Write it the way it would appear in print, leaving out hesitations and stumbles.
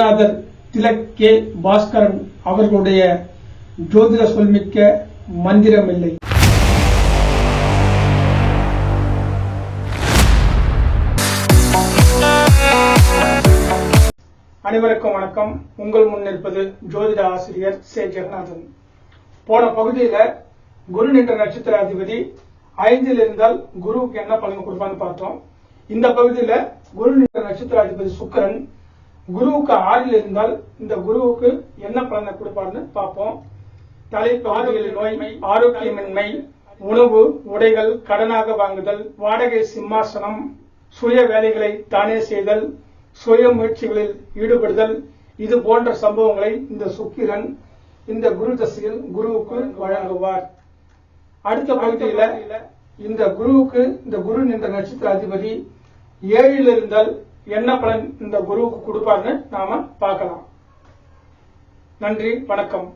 குருநாதர் திலக் கே பாஸ்கரன் அவர்களுடைய ஜோதிட சொல்மிக்க மந்திரமில்லை. அனைவருக்கும் வணக்கம். உங்கள் முன் நிற்பது ஜோதிட ஆசிரியர் சே ஜெகநாதன். போன பகுதியில குரு நின்ற நட்சத்திராதிபதி 5ல் இருந்தால் குருவுக்கு என்ன பலன் கொடுப்பான்னு பார்த்தோம். இந்த பகுதியில குரு நின்ற நட்சத்திராதிபதி சுக்கிரன் குருவுக்கு 6ல் இருந்தால் இந்த குருவுக்கு என்ன பலனை கொடுப்பார்னு பார்ப்போம். தலைப்பாதையில் நோய், ஆரோக்கியமின்மை, உணவு, உடைகள் கடனாக வாங்குதல், வாடகை சிம்மாசனம், சுய வேலைகளை தானே செய்தல், சுய முயற்சிகளில் ஈடுபடுதல், இது போன்ற சம்பவங்களை இந்த சுக்கிரன் இந்த குரு தசையில் குருவுக்கு வழங்குவார். அடுத்த பகுதியில இந்த குருவுக்கு இந்த குரு நின்ற நட்சத்திர அதிபதி 7ல் இருந்தால் என்ன பலன் இந்த குருவுக்கு கொடுப்பார்னு நாம பார்க்கலாம். நன்றி, வணக்கம்.